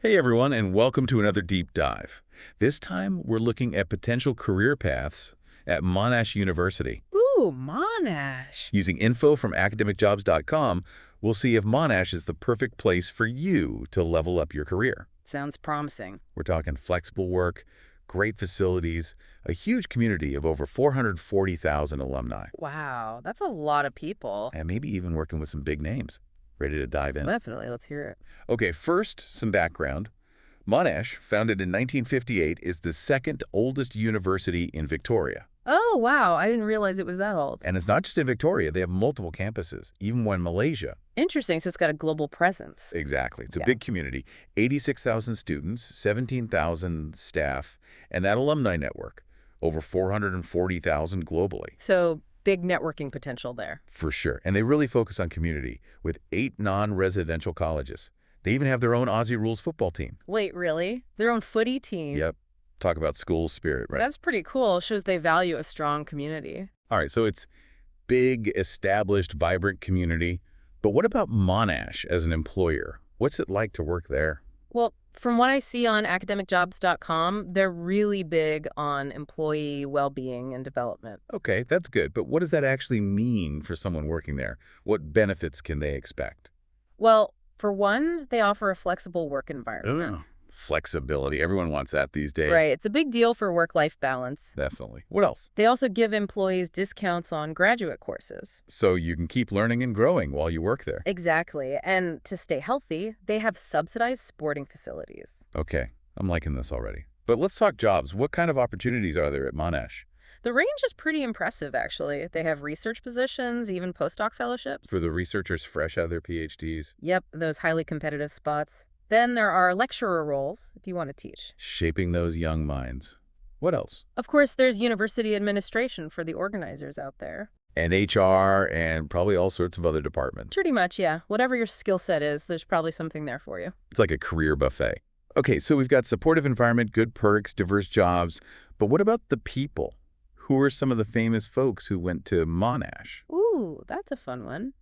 Hey everyone, and welcome to another deep dive. This time, we're looking at potential career paths at Monash University. Ooh, Monash. Using info from academicjobs.com, we'll see if Monash is the perfect place for you to level up your career. Sounds promising. We're talking flexible work, great facilities, a huge community of over 440,000 alumni, Wow, that's a lot of people. and maybe even working with some big names. Ready to dive in? Definitely, let's hear it. Okay, first, some background. Monash, founded in 1958, is the second oldest university in Victoria. Oh, wow, I didn't realize it was that old. And it's not just in Victoria, they have multiple campuses, even one in Malaysia. Interesting, so it's got a global presence. Exactly. It's a Yeah. big community, 86,000 students, 17,000 staff, and that alumni network, over 440,000 globally. So, big networking potential there. For sure. And they really focus on community, with 8 non-residential colleges. They even have their own Aussie Rules football team. Wait, really? Their own footy team? Yep. Talk about school spirit, right? That's pretty cool. Shows they value a strong community. All right, so it's big, established, vibrant community. But what about Monash as an employer? What's it like to work there? Well, from what I see on academicjobs.com, they're really big on employee well-being and development. Okay, that's good. But what does that actually mean for someone working there? What benefits can they expect? Well, for one, they offer a flexible work environment. Oh, flexibility. Everyone wants that these days. Right, it's a big deal for work-life balance. Definitely. What else? They also give employees discounts on graduate courses. So you can keep learning and growing while you work there. Exactly, and to stay healthy, they have subsidized sporting facilities. Okay, I'm liking this already. But let's talk jobs. What kind of opportunities are there at Monash? The range is pretty impressive, actually. They have research positions, even postdoc fellowships. For the researchers fresh out of their PhDs? Yep, those highly competitive spots. Then there are lecturer roles, if you want to teach. Shaping those young minds. What else? Of course, there's university administration for the organizers out there. And HR and probably all sorts of other departments. Pretty much, yeah. Whatever your skill set is, there's probably something there for you. It's like a career buffet. Okay, so we've got supportive environment, good perks, diverse jobs. But what about the people? Who are some of the famous folks who went to Monash? Ooh, that's a fun one.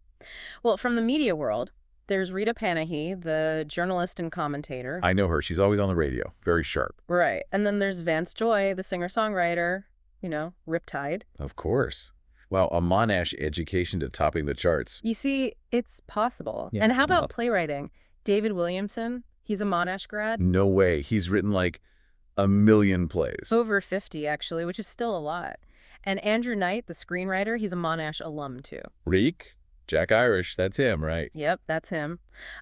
Well, from the media world, there's Rita Panahi, the journalist and commentator. I know her. She's always on the radio. Very sharp. Right. And then there's Vance Joy, the singer-songwriter, Riptide. Of course. Wow, a Monash education to topping the charts. You see, it's possible. Yeah, And how well- about playwriting? David Williamson, he's a Monash grad. No way. He's written like a million plays. Over 50, actually, which is still a lot. And Andrew Knight, the screenwriter, he's a Monash alum, too. Reek? Jack Irish. That's him, right? Yep, that's him.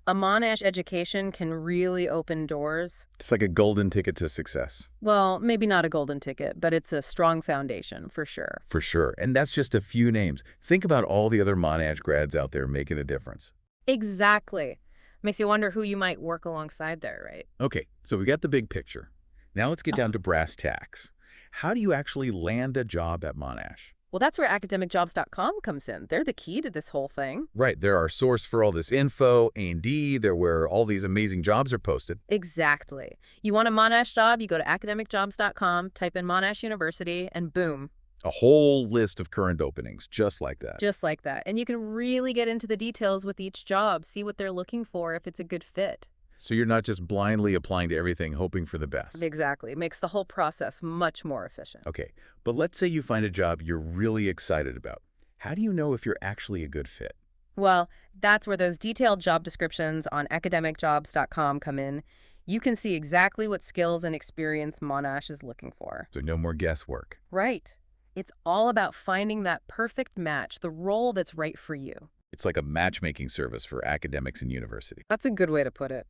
A Monash education can really open doors. It's like a golden ticket to success. Well, maybe not a golden ticket, but it's a strong foundation, for sure. For sure. And that's just a few names. Think about all the other Monash grads out there making a difference. Exactly. Makes you wonder who you might work alongside there, right? Okay, so we got the big picture. Now let's get down to brass tacks. How do you actually land a job at Monash? Well, that's where academicjobs.com comes in. They're the key to this whole thing. Right, they're our source for all this info, A&D, they're where all these amazing jobs are posted. Exactly. You want a Monash job, you go to academicjobs.com, type in Monash University, and boom. A whole list of current openings, just like that. Just like that. And you can really get into the details with each job, see what they're looking for, if it's a good fit. So you're not just blindly applying to everything, hoping for the best. Exactly. It makes the whole process much more efficient. Okay, but let's say you find a job you're really excited about. How do you know if you're actually a good fit? Well, that's where those detailed job descriptions on academicjobs.com come in. You can see exactly what skills and experience Monash is looking for. So no more guesswork. Right. It's all about finding that perfect match, the role that's right for you. It's like a matchmaking service for academics and university. That's a good way to put it.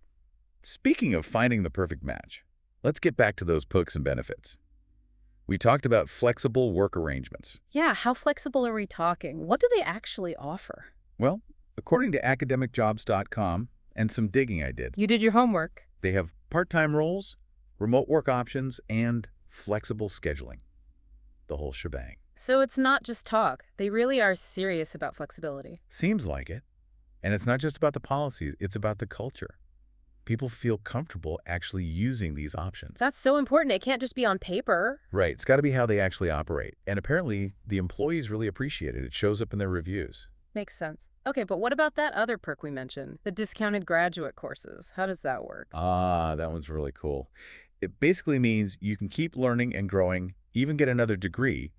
Speaking of finding the perfect match, let's get back to those perks and benefits. We talked about flexible work arrangements. Yeah, how flexible are we talking? What do they actually offer? Well, according to academicjobs.com and some digging I did, You did your homework. they have part-time roles, remote work options, and flexible scheduling. The whole shebang. So it's not just talk. They really are serious about flexibility. Seems like it. And it's not just about the policies, it's about the culture. People feel comfortable actually using these options. That's so important. It can't just be on paper. Right. It's got to be how they actually operate. And apparently, the employees really appreciate it. It shows up in their reviews. Makes sense. Okay, but what about that other perk we mentioned, the discounted graduate courses? How does that work? Ah, that one's really cool. It basically means you can keep learning and growing, even get another degree,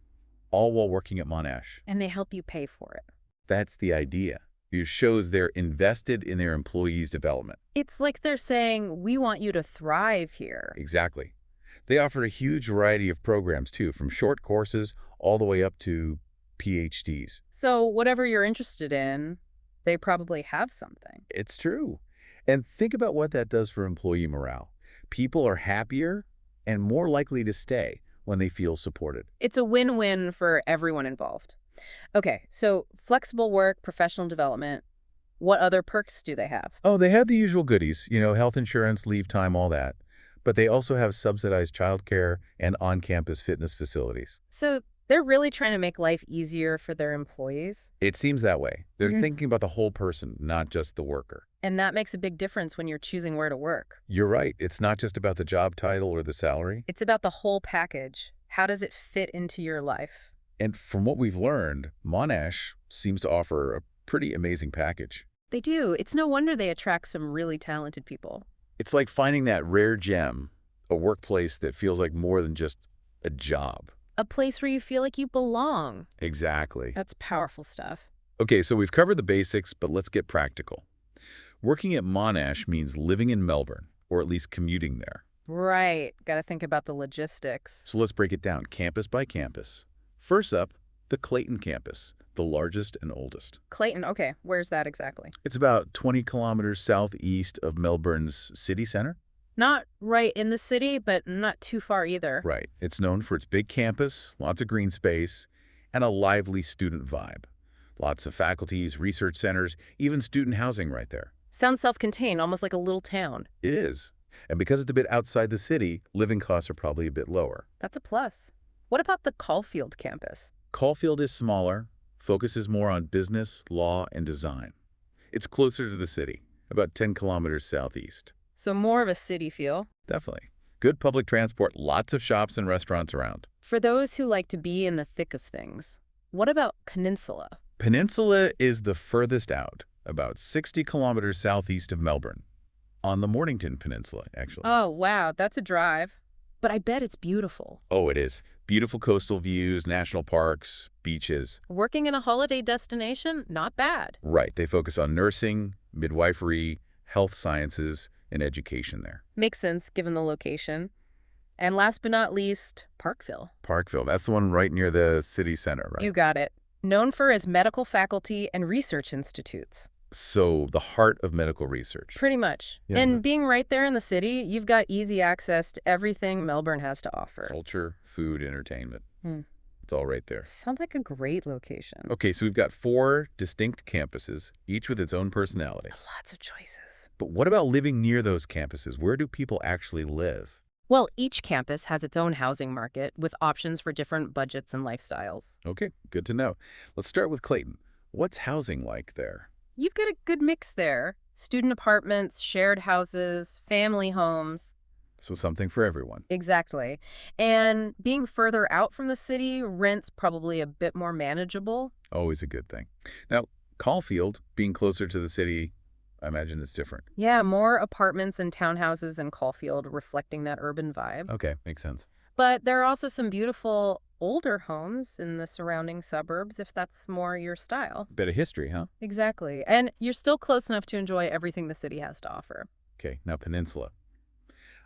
all while working at Monash. And they help you pay for it. That's the idea. It shows they're invested in their employees' development. It's like they're saying, we want you to thrive here. Exactly. They offer a huge variety of programs, too, from short courses all the way up to PhDs. So whatever you're interested in, they probably have something. It's true. And think about what that does for employee morale. People are happier and more likely to stay when they feel supported. It's a win-win for everyone involved. Okay, so flexible work, professional development, what other perks do they have? Oh, they have the usual goodies, health insurance, leave time, all that. But they also have subsidized childcare and on-campus fitness facilities. So they're really trying to make life easier for their employees. It seems that way. They're thinking about the whole person, not just the worker. And that makes a big difference when you're choosing where to work. You're right. It's not just about the job title or the salary. It's about the whole package. How does it fit into your life? And from what we've learned, Monash seems to offer a pretty amazing package. They do. It's no wonder they attract some really talented people. It's like finding that rare gem, a workplace that feels like more than just a job. A place where you feel like you belong. Exactly. That's powerful stuff. Okay, so we've covered the basics, but let's get practical. Working at Monash means living in Melbourne, or at least commuting there. Right. Got to think about the logistics. So let's break it down campus by campus. First up, the Clayton campus, the largest and oldest. Clayton, okay. Where's that exactly? It's about 20 kilometers southeast of Melbourne's city center. Not right in the city, but not too far either. Right. It's known for its big campus, lots of green space, and a lively student vibe. Lots of faculties, research centers, even student housing right there. Sounds self-contained, almost like a little town. It is. And because it's a bit outside the city, living costs are probably a bit lower. That's a plus. What about the Caulfield campus? Caulfield is smaller, focuses more on business, law, and design. It's closer to the city, about 10 kilometers southeast. So more of a city feel. Definitely. Good public transport, lots of shops and restaurants around. For those who like to be in the thick of things, what about Peninsula? Peninsula is the furthest out, about 60 kilometers southeast of Melbourne, on the Mornington Peninsula, actually. Oh, wow, that's a drive. But I bet it's beautiful. Oh, it is. Beautiful coastal views, national parks, beaches. Working in a holiday destination? Not bad. Right. They focus on nursing, midwifery, health sciences, and education there. Makes sense given the location. And last but not least, Parkville. Parkville, that's the one right near the city center, right? You got it. Known for its medical faculty and research institutes. So the heart of medical research. Pretty much. Yeah. And being right there in the city, you've got easy access to everything Melbourne has to offer. Culture, food, entertainment. Hmm. It's all right there. Sounds like a great location. Okay, so we've got 4 distinct campuses, each with its own personality. Lots of choices. But what about living near those campuses? Where do people actually live? Well, each campus has its own housing market with options for different budgets and lifestyles. Okay, good to know. Let's start with Clayton. What's housing like there? You've got a good mix there. Student apartments, shared houses, family homes. So something for everyone. Exactly. And being further out from the city, rent's probably a bit more manageable. Always a good thing. Now, Caulfield, being closer to the city, I imagine it's different. Yeah, more apartments and townhouses in Caulfield reflecting that urban vibe. Okay, makes sense. But there are also some beautiful older homes in the surrounding suburbs, if that's more your style. Bit of history, huh? Exactly. And you're still close enough to enjoy everything the city has to offer. Okay, now Peninsula.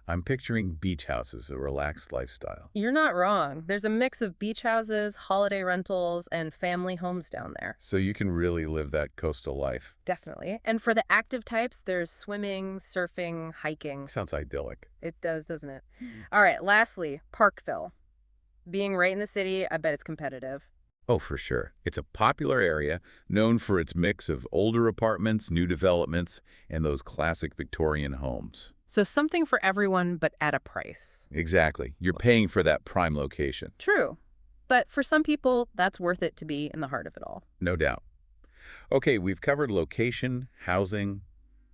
I'm picturing beach houses, a relaxed lifestyle. You're not wrong. There's a mix of beach houses, holiday rentals, and family homes down there. So you can really live that coastal life. Definitely. And for the active types, there's swimming, surfing, hiking. Sounds idyllic. It does, doesn't it? All right, lastly, Parkville. Being right in the city, I bet it's competitive. Oh, for sure. It's a popular area known for its mix of older apartments, new developments, and those classic Victorian homes. So something for everyone, but at a price. Exactly. You're paying for that prime location. True. But for some people, that's worth it to be in the heart of it all. No doubt. Okay, we've covered location, housing,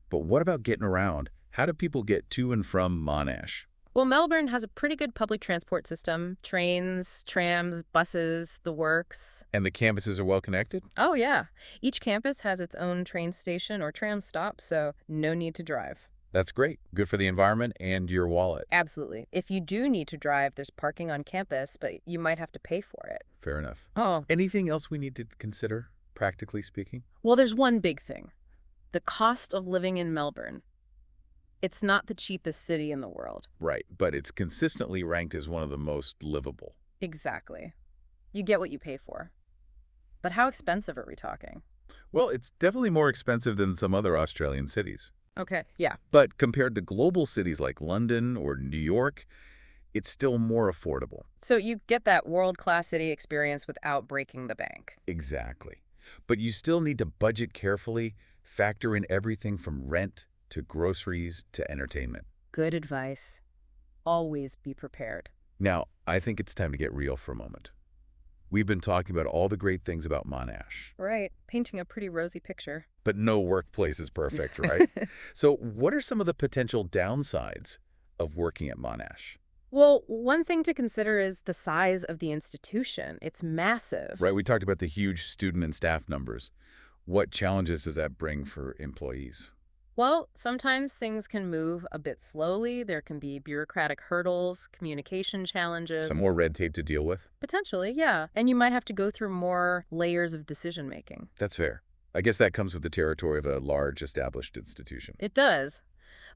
but what about getting around? How do people get to and from Monash? Well, Melbourne has a pretty good public transport system. Trains, trams, buses, the works. And the campuses are well connected? Oh, yeah. Each campus has its own train station or tram stop, so no need to drive. That's great. Good for the environment and your wallet. Absolutely. If you do need to drive, there's parking on campus, but you might have to pay for it. Fair enough. Oh. Anything else we need to consider, practically speaking? Well, there's one big thing. The cost of living in Melbourne. It's not the cheapest city in the world. Right, but it's consistently ranked as one of the most livable. Exactly. You get what you pay for. But how expensive are we talking? Well, it's definitely more expensive than some other Australian cities. Okay, yeah. But compared to global cities like London or New York, it's still more affordable. So you get that world-class city experience without breaking the bank. Exactly. But you still need to budget carefully, factor in everything from rent to groceries to entertainment. Good advice. Always be prepared. Now, I think it's time to get real for a moment. We've been talking about all the great things about Monash, Right. Painting a pretty rosy picture. but no workplace is perfect, right? So what are some of the potential downsides of working at Monash? Well, one thing to consider is the size of the institution. It's massive. Right, we talked about the huge student and staff numbers. What challenges does that bring for employees? Well, sometimes things can move a bit slowly. There can be bureaucratic hurdles, communication challenges. Some more red tape to deal with? Potentially, yeah. And you might have to go through more layers of decision making. That's fair. I guess that comes with the territory of a large established institution. It does.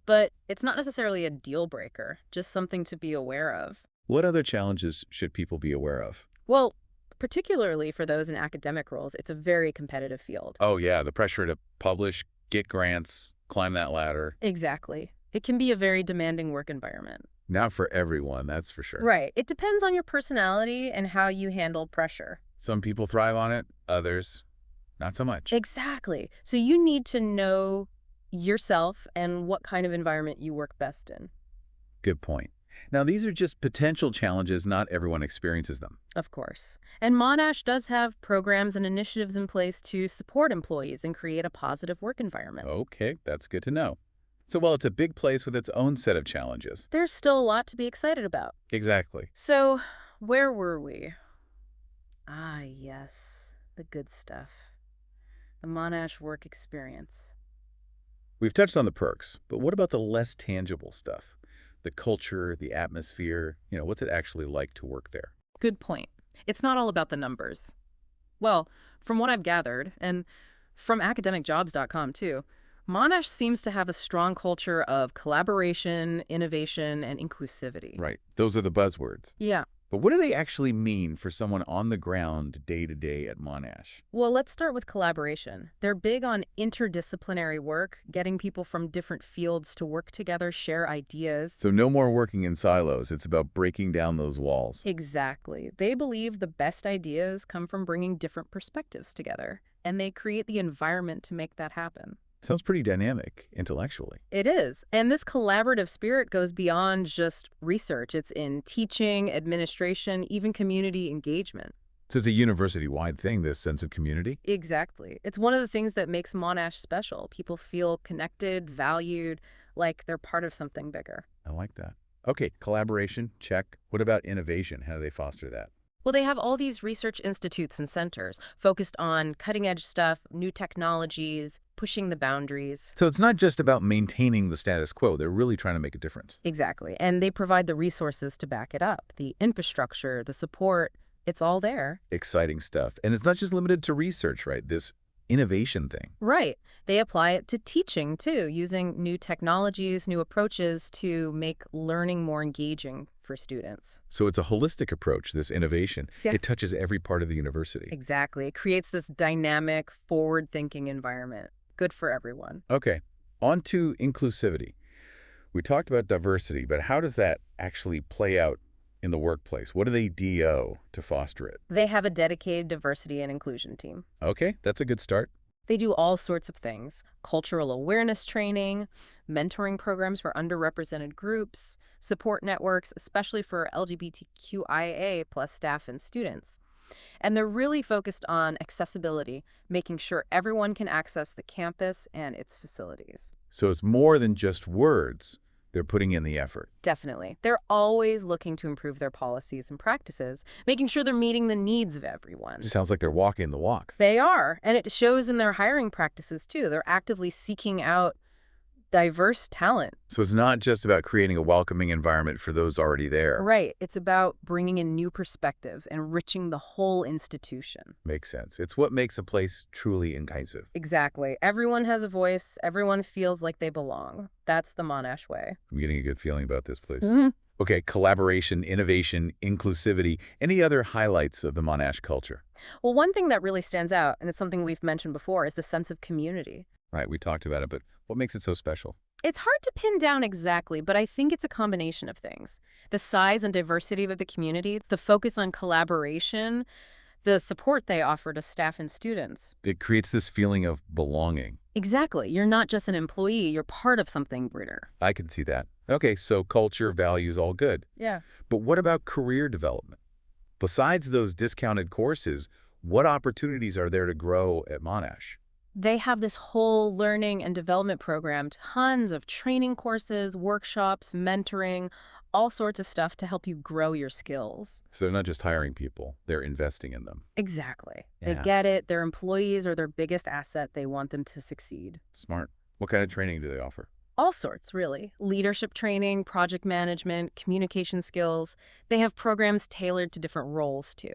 But it's not necessarily a deal breaker, just something to be aware of. What other challenges should people be aware of? Well, particularly for those in academic roles, it's a very competitive field. Oh yeah, the pressure to publish, get grants, climb that ladder. Exactly. It can be a very demanding work environment. Not for everyone, that's for sure. Right. It depends on your personality and how you handle pressure. Some people thrive on it, others not so much. Exactly. So you need to know yourself and what kind of environment you work best in. Good point. Now, these are just potential challenges. Not everyone experiences them. Of course. And Monash does have programs and initiatives in place to support employees and create a positive work environment. Okay, that's good to know. So while it's a big place with its own set of challenges. There's still a lot to be excited about. Exactly. So, where were we? Ah, yes. The good stuff. The Monash work experience. We've touched on the perks, but what about the less tangible stuff? The culture, the atmosphere, what's it actually like to work there? Good point. It's not all about the numbers. Well, from what I've gathered, and from academicjobs.com too, Monash seems to have a strong culture of collaboration, innovation, and inclusivity. Right. Those are the buzzwords. Yeah. But what do they actually mean for someone on the ground day to day at Monash? Well, let's start with collaboration. They're big on interdisciplinary work, getting people from different fields to work together, share ideas. So no more working in silos. It's about breaking down those walls. Exactly. They believe the best ideas come from bringing different perspectives together, and they create the environment to make that happen. Sounds pretty dynamic intellectually. It is. And this collaborative spirit goes beyond just research. It's in teaching, administration, even community engagement. So it's a university-wide thing, this sense of community? Exactly. It's one of the things that makes Monash special. People feel connected, valued, like they're part of something bigger. I like that. Okay, collaboration, check. What about innovation? How do they foster that? Well, they have all these research institutes and centers focused on cutting-edge stuff, new technologies, pushing the boundaries. So it's not just about maintaining the status quo. They're really trying to make a difference. Exactly. And they provide the resources to back it up. The infrastructure, the support, it's all there. Exciting stuff. And it's not just limited to research, right? This innovation thing. Right. They apply it to teaching, too, using new technologies, new approaches to make learning more engaging for students. So it's a holistic approach, this innovation. Yeah. It touches every part of the university. Exactly. It creates this dynamic, forward-thinking environment. Good for everyone. Okay, on to inclusivity. We talked about diversity, but how does that actually play out in the workplace? What do they do to foster it? They have a dedicated diversity and inclusion team. Okay, that's a good start. They do all sorts of things: cultural awareness training, mentoring programs for underrepresented groups, support networks, especially for LGBTQIA+ staff and students. And they're really focused on accessibility, making sure everyone can access the campus and its facilities. So it's more than just words. They're putting in the effort. Definitely. They're always looking to improve their policies and practices, making sure they're meeting the needs of everyone. Sounds like they're walking the walk. They are, and it shows in their hiring practices, too. They're actively seeking out diverse talent. So it's not just about creating a welcoming environment for those already there. Right. It's about bringing in new perspectives, enriching the whole institution. Makes sense. It's what makes a place truly inclusive. Exactly. Everyone has a voice. Everyone feels like they belong. That's the Monash way. I'm getting a good feeling about this place. Mhm. Okay, collaboration, innovation, inclusivity. Any other highlights of the Monash culture? Well, one thing that really stands out, and it's something we've mentioned before, is the sense of community. Right, we talked about it, but what makes it so special? It's hard to pin down exactly, but I think it's a combination of things. The size and diversity of the community, the focus on collaboration, the support they offer to staff and students. It creates this feeling of belonging. Exactly. You're not just an employee, you're part of something greater. I can see that. Okay, so culture, values, all good. Yeah. But what about career development? Besides those discounted courses, what opportunities are there to grow at Monash? They have this whole learning and development program, tons of training courses, workshops, mentoring, all sorts of stuff to help you grow your skills. So they're not just hiring people, they're investing in them. Exactly. They Yeah. get it. Their employees are their biggest asset. They want them to succeed. Smart. What kind of training do they offer? All sorts, really. Leadership training, project management, communication skills. They have programs tailored to different roles, too.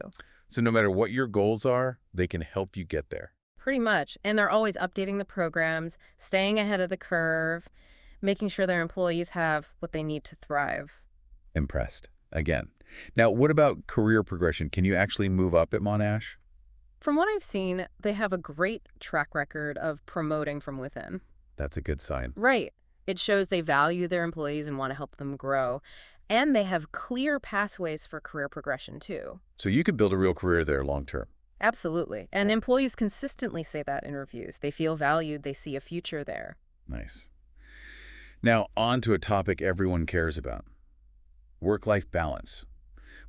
So no matter what your goals are, they can help you get there. Pretty much. And they're always updating the programs, staying ahead of the curve, making sure their employees have what they need to thrive. Impressed. Again. Now, what about career progression? Can you actually move up at Monash? From what I've seen, they have a great track record of promoting from within. That's a good sign. Right. It shows they value their employees and want to help them grow. And they have clear pathways for career progression, too. So you could build a real career there long term. Absolutely. And employees consistently say that in reviews. They feel valued. They see a future there. Nice. Now, on to a topic everyone cares about. Work-life balance.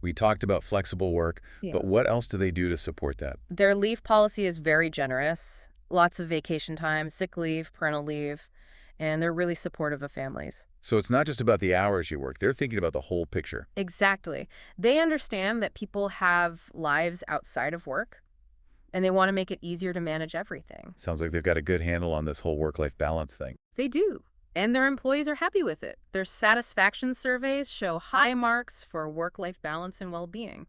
We talked about flexible work, but what else do they do to support that? Their leave policy is very generous. Lots of vacation time, sick leave, parental leave, and they're really supportive of families. So it's not just about the hours you work. They're thinking about the whole picture. Exactly. They understand that people have lives outside of work, and they want to make it easier to manage everything. Sounds like they've got a good handle on this whole work-life balance thing. They do. And their employees are happy with it. Their satisfaction surveys show high marks for work-life balance and well-being.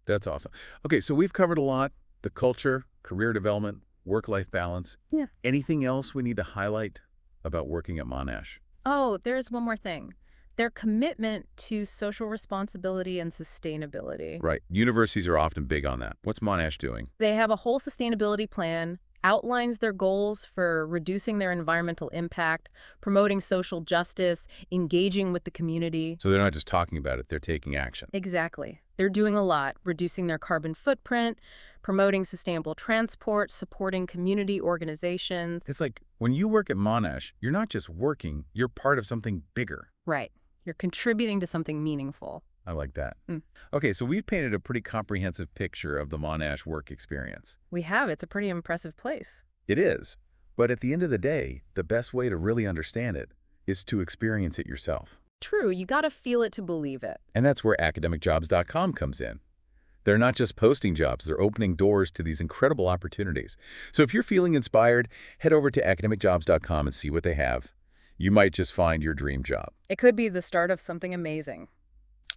That's awesome. Okay, so we've covered a lot. The culture, career development, work-life balance. Yeah. Anything else we need to highlight about working at Monash? Oh, there's one more thing. Their commitment to social responsibility and sustainability. Right. Universities are often big on that. What's Monash doing? They have a whole sustainability plan, outlines their goals for reducing their environmental impact, promoting social justice, engaging with the community. So they're not just talking about it, they're taking action. Exactly. They're doing a lot, reducing their carbon footprint, promoting sustainable transport, supporting community organizations. It's like when you work at Monash, you're not just working, you're part of something bigger. Right. You're contributing to something meaningful. I like that. Mm. Okay, so we've painted a pretty comprehensive picture of the Monash work experience. We have. It's a pretty impressive place. It is. But at the end of the day, the best way to really understand it is to experience it yourself. True. You got to feel it to believe it. And that's where academicjobs.com comes in. They're not just posting jobs, they're opening doors to these incredible opportunities. So if you're feeling inspired, head over to academicjobs.com and see what they have. You might just find your dream job. It could be the start of something amazing.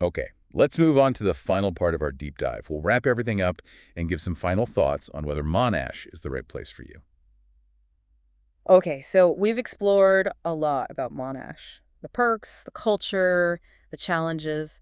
Okay, let's move on to the final part of our deep dive. We'll wrap everything up and give some final thoughts on whether Monash is the right place for you. Okay, so we've explored a lot about Monash. The perks, the culture, the challenges.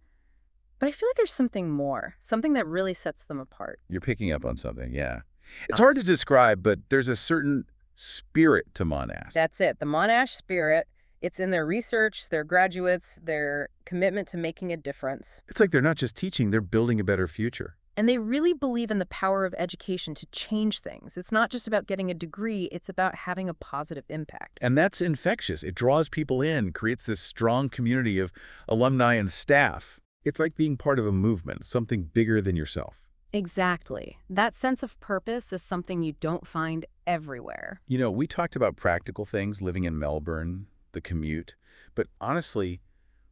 But I feel like there's something more, something that really sets them apart. You're picking up on something, yeah. It's hard to describe, but there's a certain spirit to Monash. That's it, the Monash spirit. It's in their research, their graduates, their commitment to making a difference. It's like they're not just teaching, they're building a better future. And they really believe in the power of education to change things. It's not just about getting a degree, it's about having a positive impact. And that's infectious. It draws people in, creates this strong community of alumni and staff. It's like being part of a movement, something bigger than yourself. Exactly. That sense of purpose is something you don't find everywhere. You know, we talked about practical things, living in Melbourne, the commute, But honestly,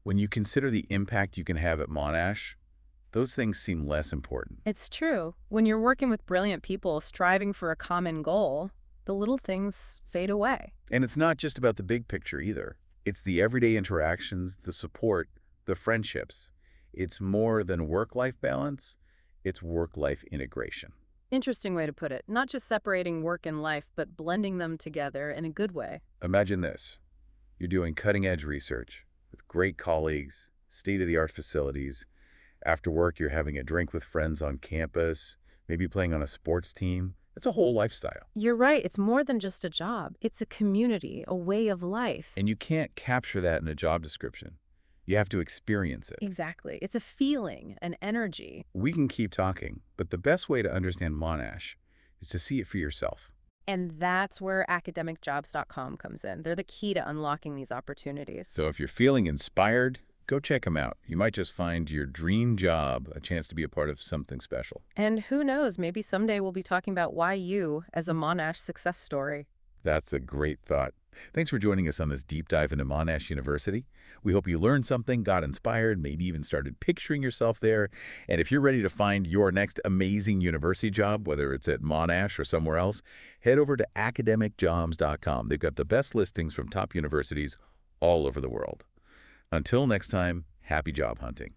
when you consider the impact you can have at Monash, those things seem less important. It's true. When you're working with brilliant people striving for a common goal, the little things fade away. And it's not just about the big picture either. It's the everyday interactions, the support, the friendships. It's more than work-life balance, it's work-life integration. Interesting way to put it. Not just separating work and life, but blending them together in a good way. Imagine this. You're doing cutting-edge research with great colleagues, state-of-the-art facilities. After work, you're having a drink with friends on campus, maybe playing on a sports team. It's a whole lifestyle. You're right. It's more than just a job. It's a community, a way of life. And you can't capture that in a job description. You have to experience it. Exactly. It's a feeling, an energy. We can keep talking, but the best way to understand Monash is to see it for yourself. And that's where academicjobs.com comes in. They're the key to unlocking these opportunities. So if you're feeling inspired, go check them out. You might just find your dream job, a chance to be a part of something special. And who knows, maybe someday we'll be talking about why you as a Monash success story. That's a great thought. Thanks for joining us on this deep dive into Monash University. We hope you learned something, got inspired, maybe even started picturing yourself there. And if you're ready to find your next amazing university job, whether it's at Monash or somewhere else, head over to academicjobs.com. They've got the best listings from top universities all over the world. Until next time, happy job hunting.